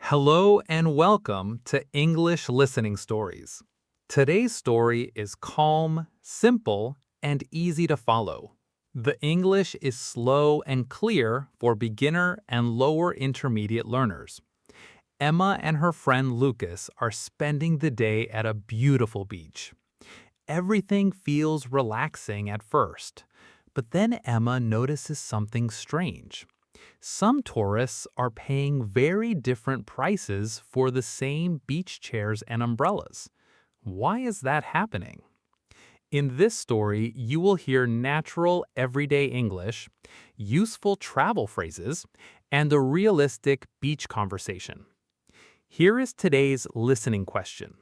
Hello and welcome to English Listening Stories. Today's story is calm, simple, and easy to follow. The English is slow and clear for beginner and lower intermediate learners. Emma and her friend Lucas are spending the day at a beautiful beach. Everything feels relaxing at first, but then Emma notices something strange. Some tourists are paying very different prices for the same beach chairs and umbrellas. Why is that happening? In this story, you will hear natural, everyday English, useful travel phrases, and a realistic beach conversation. Here is today's listening question.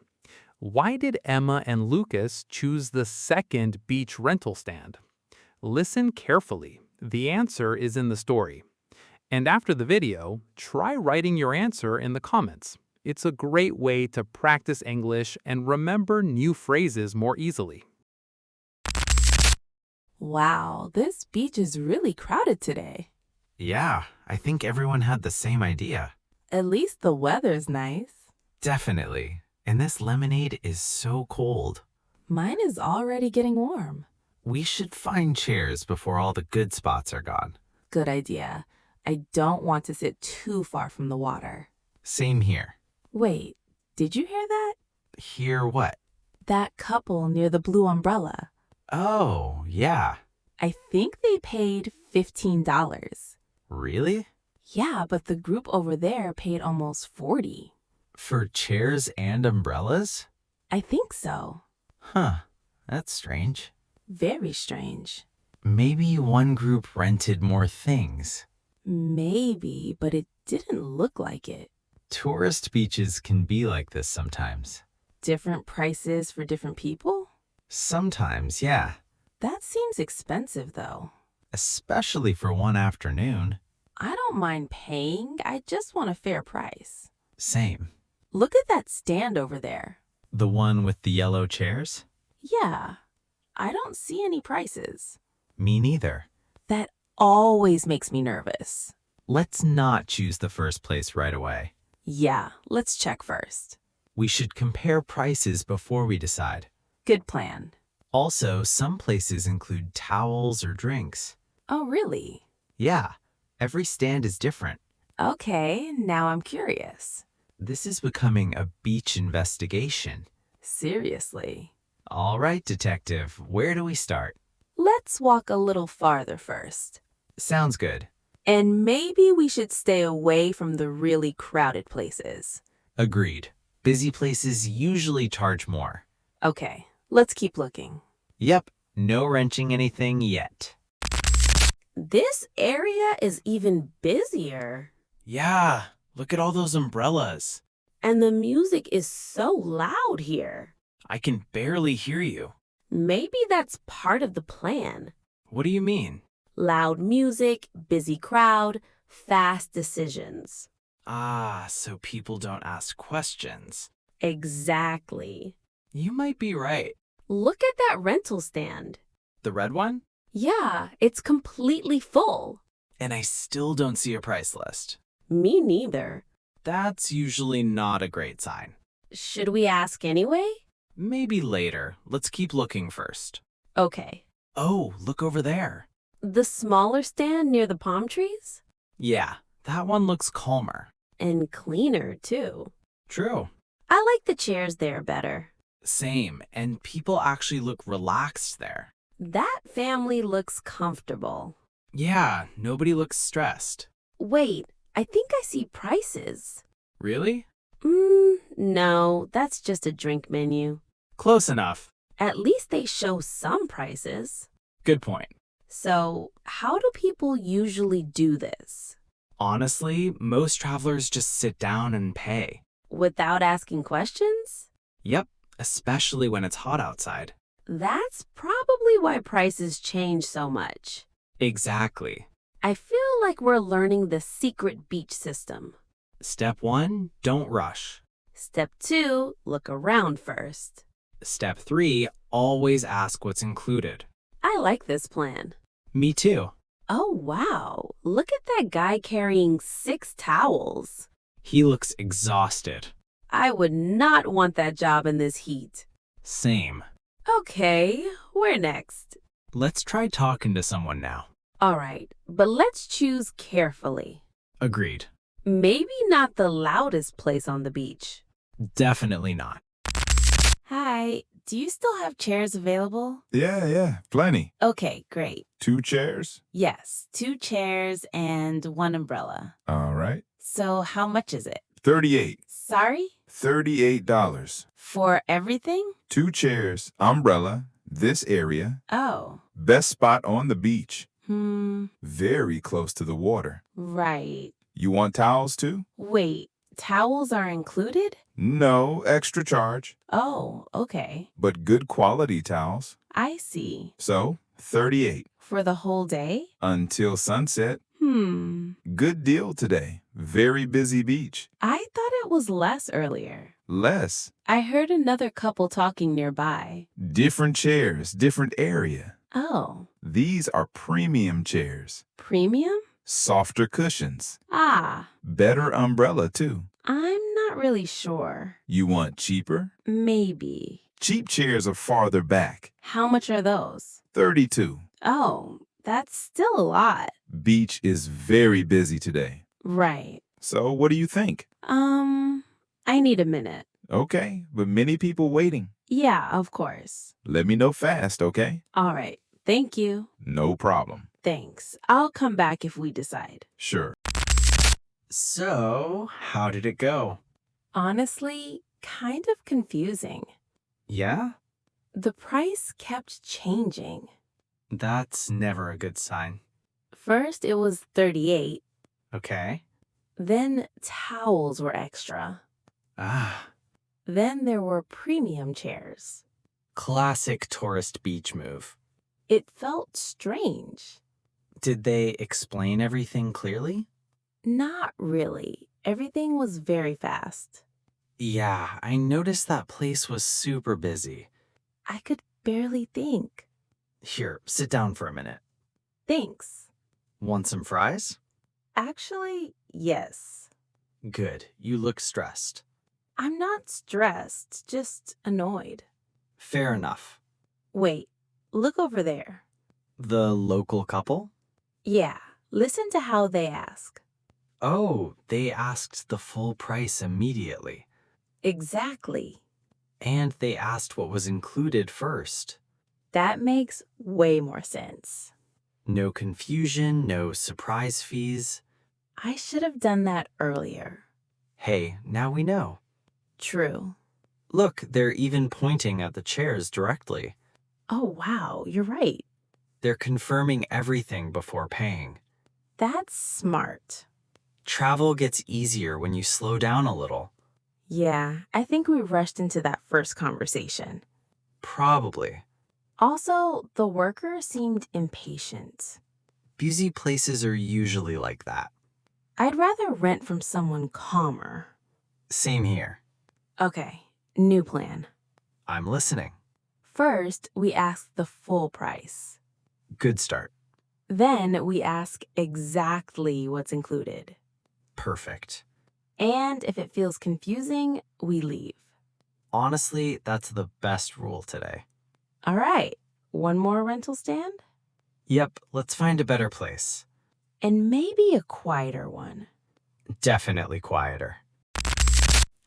Why did Emma and Lucas choose the second beach rental stand? Listen carefully. The answer is in the story. And after the video, try writing your answer in the comments. It's a great way to practice English and remember new phrases more easily. Wow, this beach is really crowded today. Yeah, I think everyone had the same idea. At least the weather's nice. Definitely. And this lemonade is so cold. Mine is already getting warm. We should find chairs before all the good spots are gone. Good idea. I don't want to sit too far from the water. Same here. Wait, did you hear that? Hear what? That couple near the blue umbrella. Oh, yeah. I think they paid $15. Really? Yeah, but the group over there paid almost $40. For chairs and umbrellas? I think so. Huh, that's strange. Very strange. Maybe one group rented more things. Maybe, but it didn't look like it. Tourist beaches can be like this sometimes. Different prices for different people? Sometimes, yeah. That seems expensive, though. Especially for one afternoon. I don't mind paying, I just want a fair price. Same. Look at that stand over there. The one with the yellow chairs? Yeah, I don't see any prices. Me neither. That always makes me nervous. Let's not choose the first place right away. Yeah, let's check first. We should compare prices before we decide. Good plan. Also, some places include towels or drinks. Oh, really? Yeah, every stand is different. Okay, now I'm curious. This is becoming a beach investigation. Seriously. All right, detective, where do we start? Let's walk a little farther first. Sounds good. And maybe we should stay away from the really crowded places. Agreed. Busy places usually charge more. Okay, let's keep looking. Yep, no wrenching anything yet. This area is even busier. Yeah, look at all those umbrellas. And the music is so loud here. I can barely hear you. Maybe that's part of the plan. What do you mean? Loud music, busy crowd, fast decisions. Ah, so people don't ask questions. Exactly. You might be right. Look at that rental stand. The red one? Yeah, it's completely full. And I still don't see a price list. Me neither. That's usually not a great sign. Should we ask anyway? Maybe later. Let's keep looking first. Okay. Oh, look over there. The smaller stand near the palm trees? Yeah, that one looks calmer. And cleaner, too. True. I like the chairs there better. Same, and people actually look relaxed there. That family looks comfortable. Yeah, nobody looks stressed. Wait, I think I see prices. Really? No, that's just a drink menu. Close enough. At least they show some prices. Good point. So, how do people usually do this? Honestly, most travelers just sit down and pay. Without asking questions? Yep, especially when it's hot outside. That's probably why prices change so much. Exactly. I feel like we're learning the secret beach system. Step 1, don't rush. Step 2, look around first. Step 3, always ask what's included. I like this plan. Me too. Oh, wow. Look at that guy carrying 6 towels. He looks exhausted. I would not want that job in this heat. Same. Okay, where next? Let's try talking to someone now. All right, but let's choose carefully. Agreed. Maybe not the loudest place on the beach. Definitely not. Hi, do you still have chairs available? Yeah, plenty. Okay, great. 2 chairs? Yes, 2 chairs and 1 umbrella. All right. So how much is it? 38. Sorry? $38. For everything? 2 chairs, umbrella, this area, Oh. best spot on the beach, Hmm. very close to the water. Right. You want towels too? Wait, towels are included? No extra charge, Oh, okay. but good quality towels. I see. So, 38 For the whole day? until sunset. Hmm. Good deal today. Very busy beach. I thought it was less earlier. Less. I heard another couple talking nearby. Different chairs, different area. Oh, These are premium chairs. premium? Softer cushions. Ah, Better umbrella too. I'm not really sure. You want cheaper? Maybe. Cheap chairs are farther back. How much are those? 32. Oh, that's still a lot. Beach is very busy today. Right. So what do you think? I need a minute. Okay, but many people waiting. Yeah, of course. Let me know fast, okay? All right. Thank you. No problem. Thanks. I'll come back if we decide. Sure. So, how did it go? Honestly, kind of confusing. Yeah? The price kept changing. That's never a good sign. First, it was 38. Okay. Then towels were extra. Ah, Then there were premium chairs. classic tourist beach move. It felt strange. Did they explain everything clearly? Not really. Everything was very fast. Yeah, I noticed that place was super busy. I could barely think. Here, sit down for a minute. Thanks. Want some fries? Actually, yes. Good. You look stressed. I'm not stressed, just annoyed. Fair enough. Wait, look over there. The local couple? Yeah, listen to how they ask. Oh, they asked the full price immediately. Exactly. And they asked what was included first. That makes way more sense. No confusion, no surprise fees. I should have done that earlier. Hey, now we know. True. Look, they're even pointing at the chairs directly. Oh, wow, you're right. They're confirming everything before paying. That's smart. Travel gets easier when you slow down a little. Yeah, I think we rushed into that first conversation. Probably. Also, the worker seemed impatient. Busy places are usually like that. I'd rather rent from someone calmer. Same here. Okay, new plan. I'm listening. First, we ask the full price. Good start. Then we ask exactly what's included. Perfect. And if it feels confusing, we leave. Honestly, that's the best rule today. All right, one more rental stand? Yep, let's find a better place. And maybe a quieter one. Definitely quieter.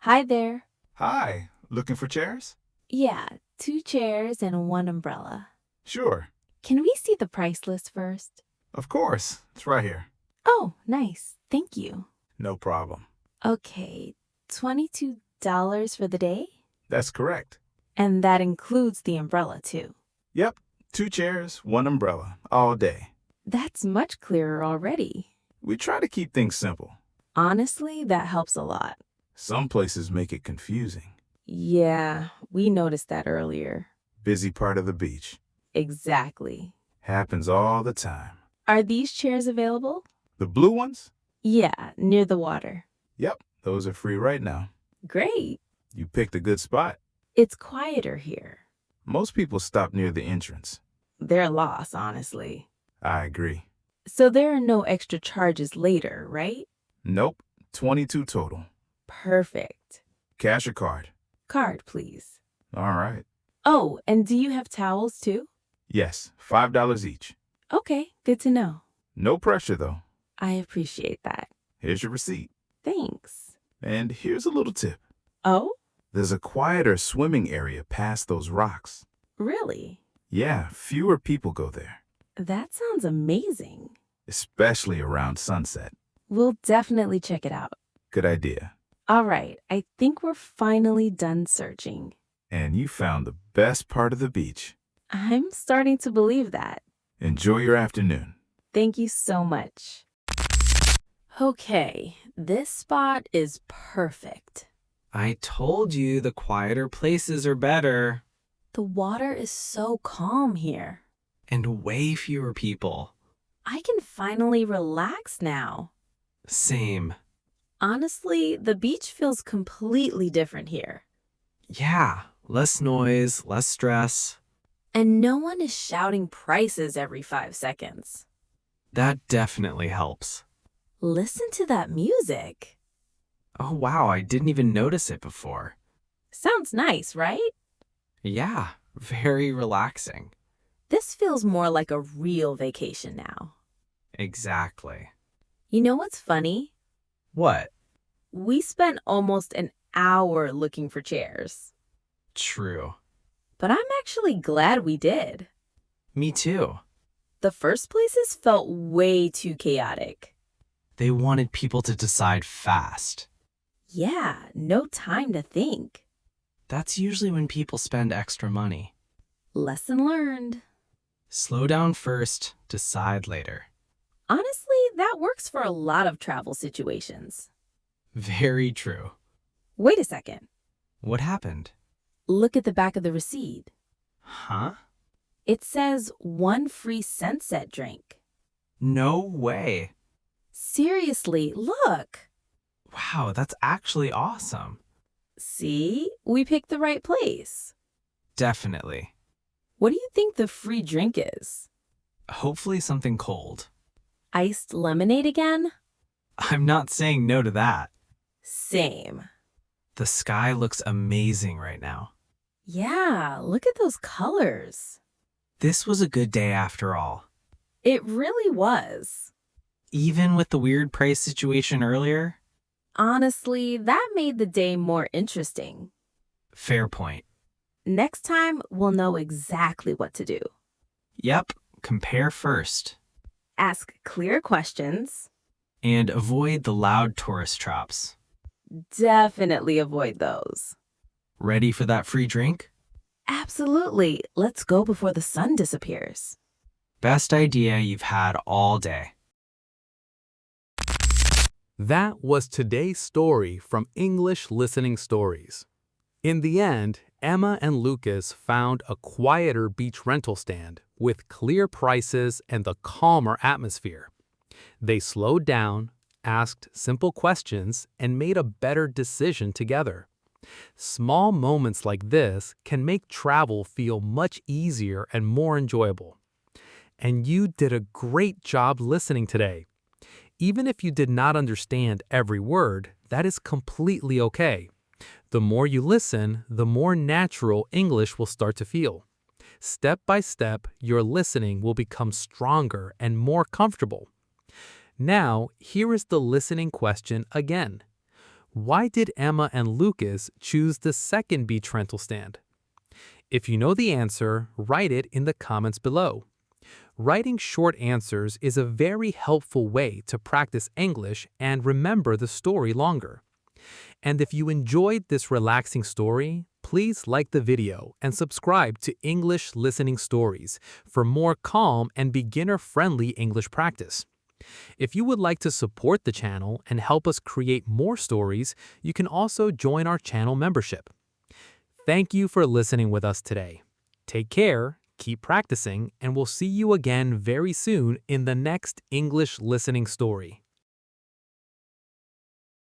Hi there. Hi, looking for chairs? Yeah, 2 chairs and 1 umbrella. Sure. Can we see the price list first? Of course. It's right here. Oh, nice. Thank you. No problem. Okay, $22 for the day? That's correct. And that includes the umbrella, too. Yep. 2 chairs, 1 umbrella, all day. That's much clearer already. We try to keep things simple. Honestly, that helps a lot. Some places make it confusing. Yeah, we noticed that earlier. Busy part of the beach. Exactly. Happens all the time. Are these chairs available? The blue ones? Yeah, near the water. Yep, those are free right now. Great. You picked a good spot. It's quieter here. Most people stop near the entrance. They're lost, honestly. I agree. So there are no extra charges later, right? Nope. 22 total. Perfect. Cash or card? Card, please. All right. Oh, and do you have towels too? Yes, $5 each. Okay, good to know. No pressure, though. I appreciate that. Here's your receipt. Thanks. And here's a little tip. Oh, There's a quieter swimming area past those rocks. really? Yeah, fewer people go there, That sounds amazing. especially around sunset. We'll definitely check it out. Good idea. All right, I think we're finally done searching. And you found the best part of the beach. I'm starting to believe that. Enjoy your afternoon. Thank you so much. Okay, this spot is perfect. I told you the quieter places are better. The water is so calm here. And way fewer people. I can finally relax now. Same. Honestly, the beach feels completely different here. Yeah, less noise, less stress. And no one is shouting prices every 5 seconds. That definitely helps. Listen to that music. Oh wow, I didn't even notice it before. Sounds nice, right? Yeah, very relaxing. This feels more like a real vacation now. Exactly. You know what's funny? What? We spent almost an hour looking for chairs. True. But I'm actually glad we did. Me too. The first places felt way too chaotic. They wanted people to decide fast. Yeah, no time to think. That's usually when people spend extra money. Lesson learned. Slow down first, decide later. Honestly, that works for a lot of travel situations. Very true. Wait a second. What happened? Look at the back of the receipt. Huh? It says 1 free sunset drink. No way. Seriously, look. Wow, that's actually awesome. See, we picked the right place. Definitely. What do you think the free drink is? Hopefully something cold. Iced lemonade again? I'm not saying no to that. Same. The sky looks amazing right now. Yeah, look at those colors. This was a good day after all. It really was. Even with the weird price situation earlier? Honestly, that made the day more interesting. Fair point. Next time, we'll know exactly what to do. Yep, compare first. Ask clear questions. And avoid the loud tourist traps. Definitely avoid those. Ready for that free drink? Absolutely. Let's go before the sun disappears. Best idea you've had all day. That was today's story from English Listening Stories. In the end, Emma and Lucas found a quieter beach rental stand with clear prices and the calmer atmosphere. They slowed down, asked simple questions, and made a better decision together. Small moments like this can make travel feel much easier and more enjoyable. And you did a great job listening today. Even if you did not understand every word, that is completely okay. The more you listen, the more natural English will start to feel. Step by step, your listening will become stronger and more comfortable. Now, here is the listening question again. Why did Emma and Lucas choose the second beach rental stand? If you know the answer, write it in the comments below. Writing short answers is a very helpful way to practice English and remember the story longer. And if you enjoyed this relaxing story, please like the video and subscribe to English Listening Stories for more calm and beginner-friendly English practice. If you would like to support the channel and help us create more stories, you can also join our channel membership. Thank you for listening with us today. Take care, keep practicing, and we'll see you again very soon in the next English Listening Story.